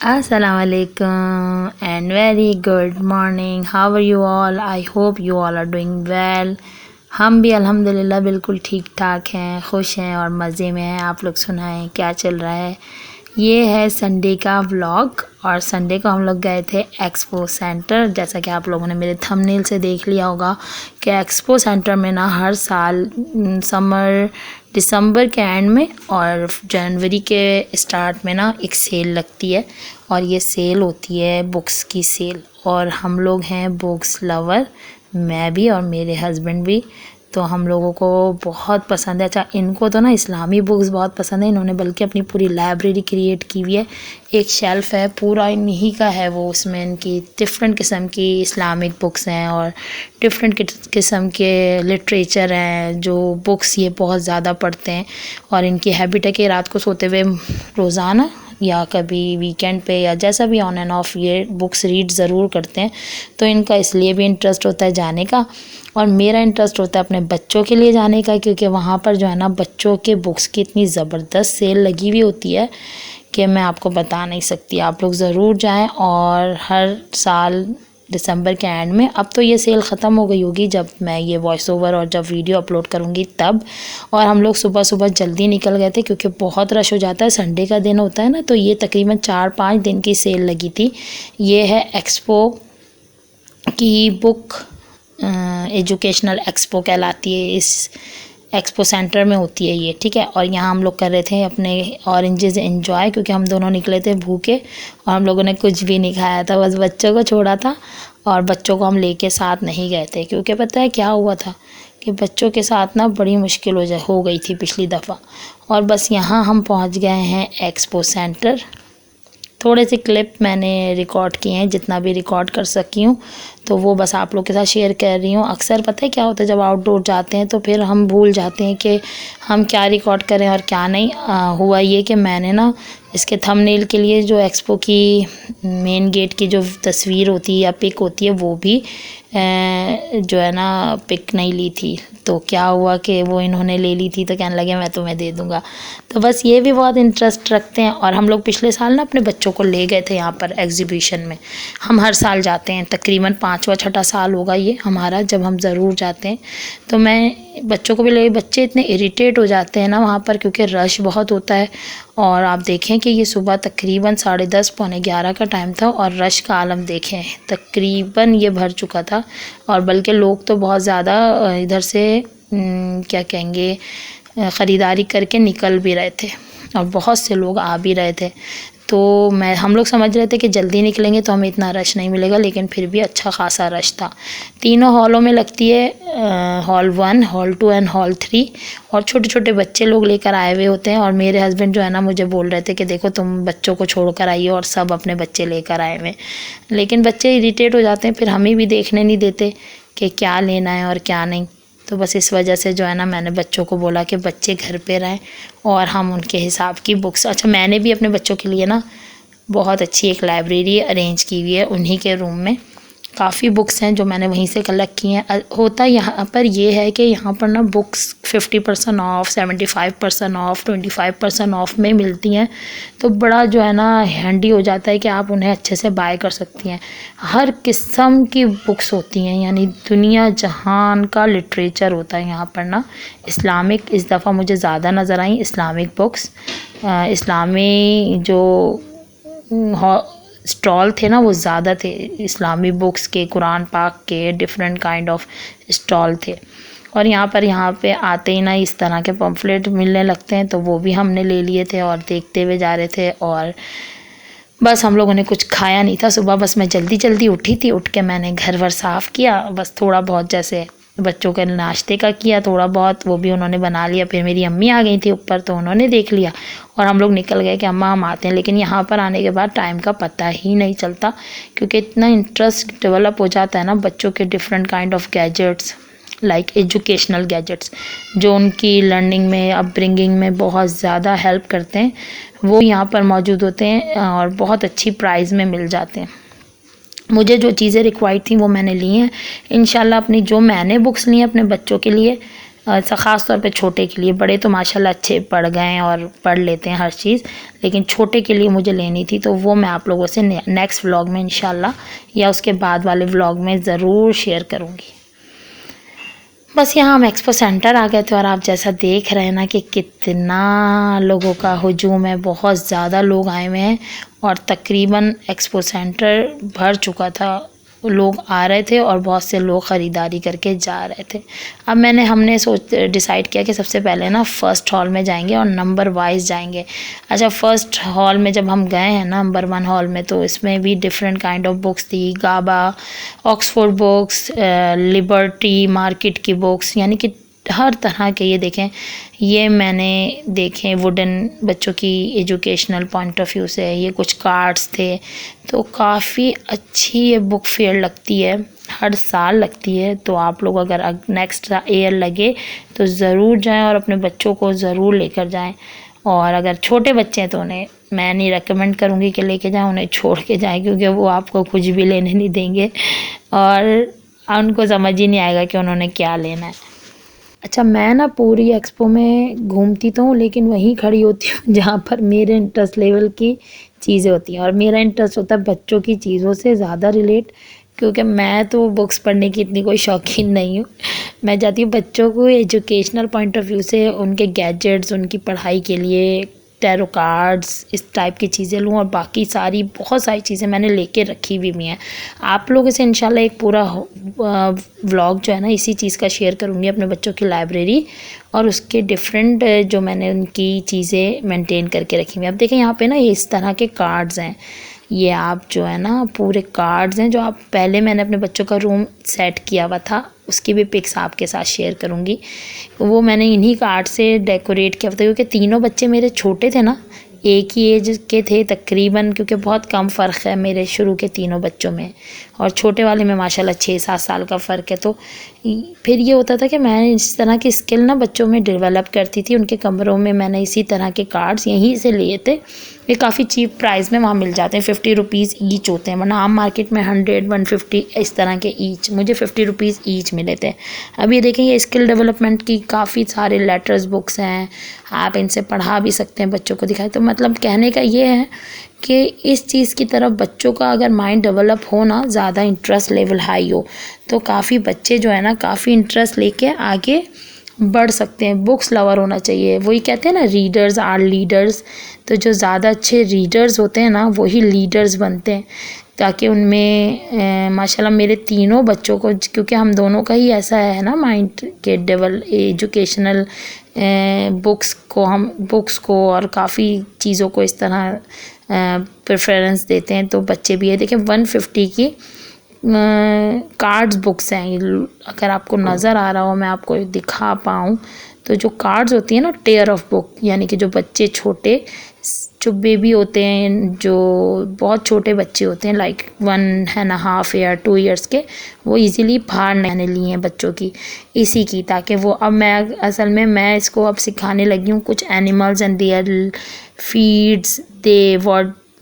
Assalamualaikum and very good morning. How are you all? I hope you all are doing well. हम भी अल्हम्दुलिल्लाह बिल्कुल ठीक ठाक हैं, खुश हैं और मज़े में हैं। आप लोग सुनाएं क्या चल रहा है। ये है संडे का व्लॉग और संडे को हम लोग गए थे एक्सपो सेंटर। जैसा कि आप लोगों ने मेरे थंबनेल से देख लिया होगा कि एक्सपो सेंटर में ना हर साल दिसंबर के एंड में और जनवरी के स्टार्ट में ना एक सेल लगती है और ये सेल होती है बुक्स की सेल। और हम लोग हैं बुक्स लवर, मैं भी और मेरे हस्बैंड भी, तो हम लोगों को बहुत पसंद है। अच्छा, इनको तो ना इस्लामी बुक्स बहुत पसंद है। इन्होंने बल्कि अपनी पूरी लाइब्रेरी क्रिएट की हुई है। एक शेल्फ़ है पूरा इन्हीं का है वो, उसमें इनकी डिफरेंट किस्म की इस्लामिक बुक्स हैं और डिफरेंट किस्म के लिटरेचर हैं जो बुक्स ये बहुत ज़्यादा पढ़ते हैं। और इनकी हैबिट है कि रात को सोते हुए रोज़ाना या कभी वीकेंड पे या जैसा भी ऑन एंड ऑफ ये बुक्स रीड ज़रूर करते हैं। तो इनका इसलिए भी इंटरेस्ट होता है जाने का और मेरा इंटरेस्ट होता है अपने बच्चों के लिए जाने का, क्योंकि वहाँ पर जो है ना बच्चों के बुक्स की इतनी ज़बरदस्त सेल लगी हुई होती है कि मैं आपको बता नहीं सकती। आप लोग ज़रूर जाएं। और हर साल दिसंबर के एंड में, अब तो ये सेल ख़त्म हो गई होगी जब मैं ये वॉइस ओवर और जब वीडियो अपलोड करूँगी तब। और हम लोग सुबह सुबह जल्दी निकल गए थे क्योंकि बहुत रश हो जाता है। संडे का दिन होता है ना, तो ये तकरीबन 4-5 दिन की सेल लगी थी। ये है एक्सपो की बुक, एजुकेशनल एक्सपो कहलाती है। इस एक्सपो सेंटर में होती है ये, ठीक है। और यहाँ हम लोग कर रहे थे अपने ऑरेंजेस एंजॉय, क्योंकि हम दोनों निकले थे भूखे और हम लोगों ने कुछ भी नहीं खाया था, बस बच्चों को छोड़ा था। और बच्चों को हम लेके साथ नहीं गए थे क्योंकि पता है क्या हुआ था कि बच्चों के साथ ना बड़ी मुश्किल हो गई थी पिछली दफ़ा। और बस यहाँ हम पहुँच गए हैं एक्सपो सेंटर। थोड़े से क्लिप मैंने रिकॉर्ड किए हैं, जितना भी रिकॉर्ड कर सकी हूँ तो वो बस आप लोग के साथ शेयर कर रही हूँ। अक्सर पता है क्या होता है, जब आउटडोर जाते हैं तो फिर हम भूल जाते हैं कि हम क्या रिकॉर्ड करें और क्या नहीं। हुआ ये कि मैंने ना इसके थंबनेल के लिए जो एक्सपो की मेन गेट की जो तस्वीर होती है या पिक होती है वो भी जो है ना पिक नहीं ली थी। तो क्या हुआ कि वो इन्होंने ले ली थी तो कहने लगे मैं तुम्हें दे दूँगा। तो बस ये भी बहुत इंटरेस्ट रखते हैं। और हम लोग पिछले साल ना अपने बच्चों को ले गए थे यहाँ पर एग्जीबिशन में। हम हर साल जाते हैं, तकरीबन 5वां-6वां साल होगा ये हमारा जब हम ज़रूर जाते हैं। तो मैं बच्चों को भी ले, बच्चे इतने इरिटेट हो जाते हैं ना वहाँ पर क्योंकि रश बहुत होता है। और आप देखें कि ये सुबह तकरीबन 10:30 पौने 11 का टाइम था और रश का आलम देखें, तकरीबन ये भर चुका था। और बल्कि लोग तो बहुत ज़्यादा इधर से क्या कहेंगे ख़रीदारी करके निकल भी रहे थे और बहुत से लोग आ भी रहे थे। तो हम लोग समझ रहे थे कि जल्दी निकलेंगे तो हमें इतना रश नहीं मिलेगा, लेकिन फिर भी अच्छा खासा रश था। तीनों हॉलों में लगती है, हॉल 1, हॉल 2 एंड हॉल 3। और छोटे छोटे बच्चे लोग लेकर आए हुए होते हैं। और मेरे हस्बैंड जो है ना मुझे बोल रहे थे कि देखो तुम बच्चों को छोड़ कर आइए, और सब अपने बच्चे लेकर आए हुए। लेकिन बच्चे इरिटेट हो जाते हैं, फिर हमें भी देखने नहीं देते कि क्या लेना है और क्या नहीं। तो बस इस वजह से जो है ना मैंने बच्चों को बोला कि बच्चे घर पे रहें और हम उनके हिसाब की बुक्स। अच्छा, मैंने भी अपने बच्चों के लिए ना बहुत अच्छी एक लाइब्रेरी अरेंज की हुई है। उन्हीं के रूम में काफ़ी बुक्स हैं जो मैंने वहीं से कलेक्ट की हैं। होता यहाँ पर ये है कि यहाँ पर ना बुक्स 50% ऑफ, 75% ऑफ, 25% ऑफ में मिलती हैं। तो बड़ा जो है ना हैंडी हो जाता है कि आप उन्हें अच्छे से बाय कर सकती हैं। हर किस्म की बुक्स होती हैं, यानी दुनिया जहान का लिटरेचर होता है यहाँ पर ना। इस्लामिक इस दफ़ा मुझे ज़्यादा नज़र आई इस्लामिक बुक्स। इस्लामी जो स्टॉल थे ना वो ज़्यादा थे, इस्लामी बुक्स के, कुरान पाक के, डिफरेंट काइंड ऑफ स्टॉल थे। और यहाँ पे आते ही ना इस तरह के पम्फलेट मिलने लगते हैं, तो वो भी हमने ले लिए थे और देखते हुए जा रहे थे। और बस हम लोगों ने कुछ खाया नहीं था सुबह, बस मैं जल्दी जल्दी उठी थी। उठ के मैंने घर वर साफ़ किया, बस थोड़ा बहुत जैसे बच्चों के नाश्ते का किया थोड़ा बहुत, वो भी उन्होंने बना लिया। फिर मेरी अम्मी आ गई थी ऊपर, तो उन्होंने देख लिया और हम लोग निकल गए कि अम्मा हम आते हैं। लेकिन यहाँ पर आने के बाद टाइम का पता ही नहीं चलता क्योंकि इतना इंटरेस्ट डेवलप हो जाता है ना बच्चों के different kind of gadgets, like educational gadgets जो उनकी लर्निंग में, अपब्रिंगिंग में बहुत ज़्यादा हेल्प करते हैं, वो यहाँ पर मौजूद होते हैं और बहुत अच्छी प्राइस में मिल जाते हैं। मुझे जो चीज़ें रिक्वायर्ड थी वो मैंने ली हैं। इंशाल्लाह अपनी जो मैंने बुक्स ली हैं अपने बच्चों के लिए ऐसा ख़ास तौर पे छोटे के लिए। बड़े तो माशाल्लाह अच्छे पढ़ गए हैं और पढ़ लेते हैं हर चीज़, लेकिन छोटे के लिए मुझे लेनी थी, तो वो मैं आप लोगों से नेक्स्ट व्लॉग में इंशाल्लाह या उसके बाद वाले व्लॉग में ज़रूर शेयर करूँगी। बस यहाँ हम एक्सपो सेंटर आ गए थे और आप जैसा देख रहे हैं ना कि कितना लोगों का हुजूम है, बहुत ज़्यादा लोग आए हुए हैं और तकरीबन एक्सपो सेंटर भर चुका था। लोग आ रहे थे और बहुत से लोग ख़रीदारी करके जा रहे थे। अब हमने डिसाइड किया कि सबसे पहले ना फ़र्स्ट हॉल में जाएंगे और नंबर वाइज जाएंगे। अच्छा, फ़र्स्ट हॉल में जब हम गए हैं नंबर 1 हॉल में, तो इसमें भी डिफरेंट काइंड ऑफ बुक्स थी। गाबा, ऑक्सफोर्ड बुक्स, लिबर्टी मार्केट की बुक्स, यानी कि हर तरह के। ये देखें, ये मैंने देखे वुडन बच्चों की एजुकेशनल पॉइंट ऑफ व्यू से, ये कुछ कार्ड्स थे। तो काफ़ी अच्छी ये बुक फेयर लगती है, हर साल लगती है। तो आप लोग अगर नेक्स्ट ईयर लगे तो ज़रूर जाएं और अपने बच्चों को ज़रूर लेकर जाएं। और अगर छोटे बच्चे हैं तो उन्हें मैं नहीं रेकमेंड करूँगी कि लेके जाएं, उन्हें छोड़ के जाएं, क्योंकि वो आपको कुछ भी लेने नहीं देंगे और उनको समझ ही नहीं आएगा कि उन्होंने क्या लेना है। अच्छा, मैं ना पूरी एक्सपो में घूमती तो हूँ, लेकिन वहीं खड़ी होती हूँ जहाँ पर मेरे इंटरेस्ट लेवल की चीज़ें होती हैं। और मेरा इंटरेस्ट होता है बच्चों की चीज़ों से ज़्यादा रिलेट, क्योंकि मैं तो बुक्स पढ़ने की इतनी कोई शौकीन नहीं हूँ। मैं चाहती हूँ बच्चों को एजुकेशनल पॉइंट ऑफ व्यू से उनके गैजेट्स, उनकी पढ़ाई के लिए टैरो कार्ड्स, इस टाइप की चीज़ें लूँ। और बाकी बहुत सारी चीज़ें मैंने लेके रखी भी हैं। आप लोगों से इंशाल्लाह एक पूरा व्लॉग जो है ना इसी चीज़ का शेयर करूँगी, अपने बच्चों की लाइब्रेरी और उसके डिफरेंट जो मैंने उनकी चीज़ें मेंटेन करके रखी हुई हैं। अब देखें यहाँ पे ना ये इस तरह के कार्ड्स हैं। ये आप जो है ना पूरे कार्ड्स हैं जो आप पहले मैंने अपने बच्चों का रूम सेट किया हुआ था, उसकी भी पिक्स आपके साथ शेयर करूँगी। वो मैंने इन्हीं कार्ड से डेकोरेट किया था, क्योंकि तीनों बच्चे मेरे छोटे थे ना, एक ही एज के थे तकरीबन, क्योंकि बहुत कम फ़र्क है मेरे शुरू के तीनों बच्चों में और छोटे वाले में माशाल्लाह 6-7 साल का फ़र्क है। तो फिर ये होता था कि मैं इस तरह की स्किल ना बच्चों में डेवलप करती थी। उनके कमरों में मैंने इसी तरह के कार्ड्स यहीं से लिए थे। ये काफ़ी चीप प्राइस में वहाँ मिल जाते हैं, 50 रुपीज़ ईच होते हैं, वरना आम मार्केट में 100-150 इस तरह के ईच। मुझे 50 रुपीज़ ईच मिले थे। अब ये देखें, ये स्किल डेवलपमेंट की काफ़ी सारे लेटर्स बुक्स हैं, आप इनसे पढ़ा भी सकते हैं, बच्चों को दिखाएं। तो मतलब कहने का ये है कि इस चीज़ की तरफ बच्चों का अगर माइंड डेवलप हो ना, ज़्यादा इंटरेस्ट लेवल हाई हो, तो काफ़ी बच्चे जो है ना काफ़ी इंटरेस्ट लेके आगे बढ़ सकते हैं। बुक्स लवर होना चाहिए। वही कहते हैं ना, रीडर्स आर लीडर्स। तो जो ज़्यादा अच्छे रीडर्स होते हैं ना वही लीडर्स बनते हैं। ताकि उनमें माशाल्लाह मेरे तीनों बच्चों को, क्योंकि हम दोनों का ही ऐसा है ना माइंड के एजुकेशनल बुक्स को और काफ़ी चीज़ों को इस तरह प्रेफरेंस देते हैं। तो बच्चे भी है। देखें 150 की कार्ड्स बुक्स हैं। अगर आपको नज़र आ रहा हो, मैं आपको दिखा पाऊँ, तो जो कार्ड्स होती हैं ना टेयर ऑफ बुक, यानी कि जो बच्चे छोटे जो बेबी होते हैं, जो बहुत छोटे बच्चे होते हैं लाइक 1.5 या 2 ईयर्स के, वो इजीली फाड़ मैंने ली हैं बच्चों की इसी की, ताकि वो अब मैं इसको अब सिखाने लगी हूँ कुछ एनिमल्स एंड देयर फीड्स दे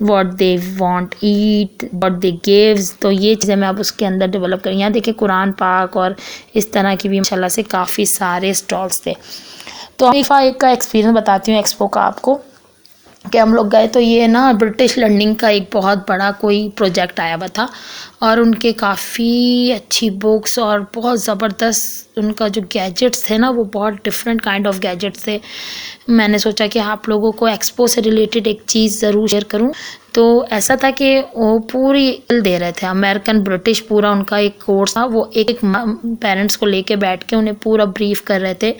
what they want eat, what they gives। तो ये चीज़ें मैं अब उसके अंदर डेवलप करूँ। यहाँ देखिए कुरान पाक और इस तरह की भी माशाल्लाह से काफ़ी सारे स्टॉल्स थे। तो एक का एक्सपीरियंस बताती हूँ एक्सपो का आपको, कि हम लोग गए तो ये ना ब्रिटिश लर्निंग का एक बहुत बड़ा कोई प्रोजेक्ट आया हुआ था और उनके काफ़ी अच्छी बुक्स और बहुत ज़बरदस्त उनका जो गैजेट्स थे ना, वो बहुत डिफरेंट काइंड ऑफ गैजेट्स थे। मैंने सोचा कि आप लोगों को एक्सपो से रिलेटेड एक चीज़ ज़रूर शेयर करूं। तो ऐसा था कि वो पूरी दे रहे थे, अमेरिकन ब्रिटिश पूरा उनका एक कोर्स था। वो एक पेरेंट्स को लेके बैठ के उन्हें पूरा ब्रीफ कर रहे थे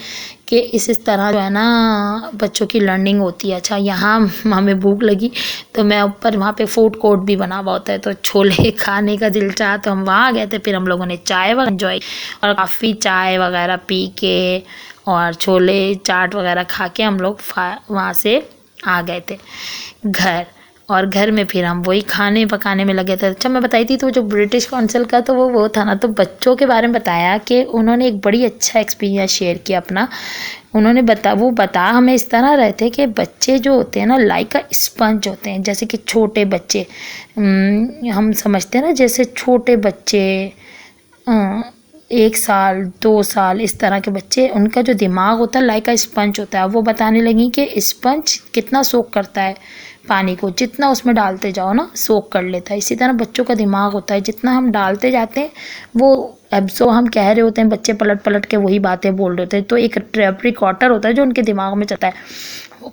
कि इस तरह जो है ना बच्चों की लर्निंग होती है। अच्छा, यहाँ हमें भूख लगी तो मैं ऊपर वहाँ पे फूड कोर्ट भी बना हुआ होता है, तो छोले खाने का दिल चाहा तो हम वहाँ गए थे। फिर हम लोगों ने चाय वगैरह एंजॉय और काफ़ी चाय वगैरह पी के और छोले चाट वगैरह खा के हम लोग वहाँ से आ गए थे घर। और घर में फिर हम वही खाने पकाने में लगे थे। अच्छा, मैं बताई थी तो जो ब्रिटिश काउंसिल का तो वो था ना, तो बच्चों के बारे में बताया कि उन्होंने एक बड़ी अच्छा एक्सपीरियंस शेयर किया अपना। उन्होंने बता हमें इस तरह रहे थे कि बच्चे जो होते हैं ना लाइक अ स्पंज होते हैं। जैसे कि छोटे बच्चे हम समझते हैं ना, जैसे छोटे बच्चे 1 साल 2 साल इस तरह के बच्चे, उनका जो दिमाग होता है लाइक अ स्पंज होता है। वो बताने लगी कि स्पंज कितना सोख करता है पानी को, जितना उसमें डालते जाओ ना सोख कर लेता है। इसी तरह बच्चों का दिमाग होता है, जितना हम डालते जाते हैं वो एब्जॉर्ब, हम कह रहे होते हैं बच्चे पलट पलट के वही बातें बोल रहे होते हैं। तो एक ट्रैप रिकॉर्डर होता है जो उनके दिमाग में चलता है।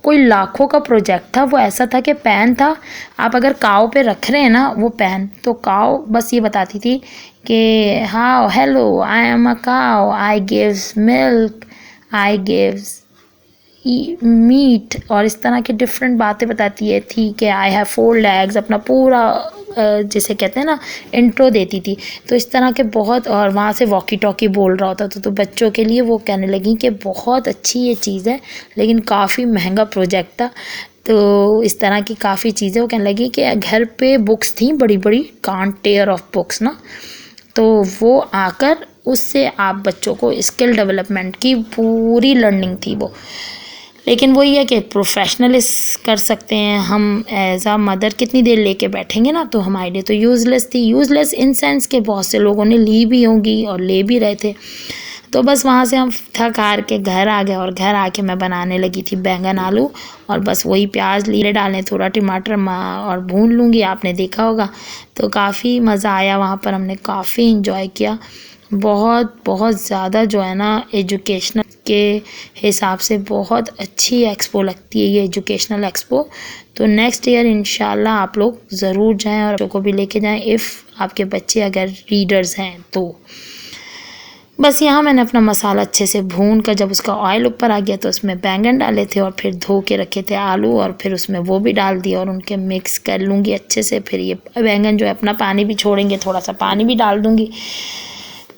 कोई लाखों का प्रोजेक्ट था। वो ऐसा था कि पेन था, आप अगर काव पे रख रहे हैं ना वो पेन, तो काव बस ये बताती थी कि हाँ हेलो आई एम अ काव, आई गिव्स मिल्क, आई गिव्स मीट, और इस तरह की डिफरेंट बातें बताती है थी कि आई हैव 4 लेग्स, अपना पूरा जिसे कहते हैं ना इंट्रो देती थी। तो इस तरह के बहुत, और वहाँ से वॉकी टॉकी बोल रहा होता था। तो बच्चों के लिए वो कहने लगी कि बहुत अच्छी ये चीज़ है, लेकिन काफ़ी महंगा प्रोजेक्ट था। तो इस तरह की काफ़ी चीज़ें वो कहने लगी कि घर पे बुक्स थी बड़ी बड़ी, कांट टेयर ऑफ बुक्स ना, तो वो आकर उससे आप बच्चों को स्किल डेवलपमेंट की पूरी लर्निंग थी वो। लेकिन वही है कि प्रोफेशनल कर सकते हैं हम, एज आ मदर कितनी देर लेके बैठेंगे ना, तो हमारे लिए तो यूज़लेस थी। यूज़लेस इन सेंस के बहुत से लोगों ने ली भी होंगी और ले भी रहे थे। तो बस वहाँ से हम थक हार के घर आ गए, और घर आके मैं बनाने लगी थी बैंगन आलू, और बस वही प्याज लीरे डालने, थोड़ा टमाटर और भून लूँगी, आपने देखा होगा। तो काफ़ी मज़ा आया वहाँ पर, हमने काफ़ी इंजॉय किया। बहुत बहुत ज़्यादा जो है ना एजुकेशनल के हिसाब से बहुत अच्छी एक्सपो लगती है ये एजुकेशनल एक्सपो। तो नेक्स्ट ईयर इंशाल्लाह आप लोग ज़रूर जाएं और बच्चों को भी लेके जाएं, इफ़ आपके बच्चे अगर रीडर्स हैं तो। बस यहाँ मैंने अपना मसाला अच्छे से भून कर, जब उसका ऑयल ऊपर आ गया तो उसमें बैंगन डाले थे, और फिर धो के रखे थे आलू, और फिर उसमें वो भी डाल दिया और उनके मिक्स कर लूँगी अच्छे से। फिर ये बैंगन जो है अपना पानी भी छोड़ेंगे, थोड़ा सा पानी भी डाल दूँगी।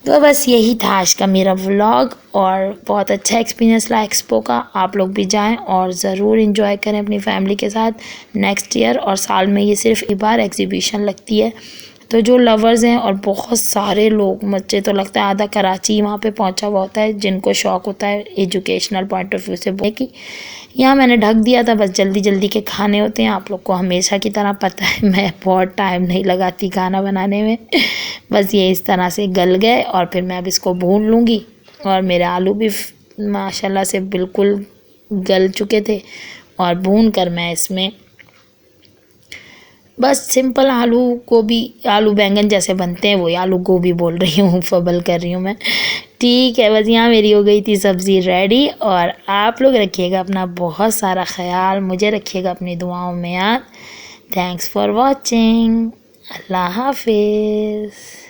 तो बस यही था आज का मेरा व्लॉग, और बहुत अच्छा एक्सपीरियंस रहा एक्सपो का। आप लोग भी जाएं और ज़रूर इंजॉय करें अपनी फैमिली के साथ नेक्स्ट ईयर। और साल में ये सिर्फ एक बार एग्जीबिशन लगती है। तो जो लवर्स हैं, और बहुत सारे लोग, मुझे तो लगता है आधा कराची वहाँ पे पहुँचा हुआ होता है, जिनको शौक़ होता है एजुकेशनल पॉइंट ऑफ व्यू से बोलने की। यहाँ मैंने ढक दिया था, बस जल्दी जल्दी के खाने होते हैं, आप लोग को हमेशा की तरह पता है मैं बहुत टाइम नहीं लगाती खाना बनाने में। बस ये इस तरह से गल गए, और फिर मैं अब इसको भून लूँगी। और मेरे आलू भी माशाल्लाह से बिल्कुल गल चुके थे, और भून कर मैं इसमें बस सिंपल आलू गोभी, आलू बैंगन जैसे बनते हैं वही, आलू गोभी बोल रही हूँ, फबल कर रही हूँ मैं। ठीक है, बस यहाँ मेरी हो गई थी सब्ज़ी रेडी। और आप लोग रखिएगा अपना बहुत सारा ख्याल, मुझे रखिएगा अपनी दुआओं में याद। Thanks for watching. अल्लाह हाफिज़।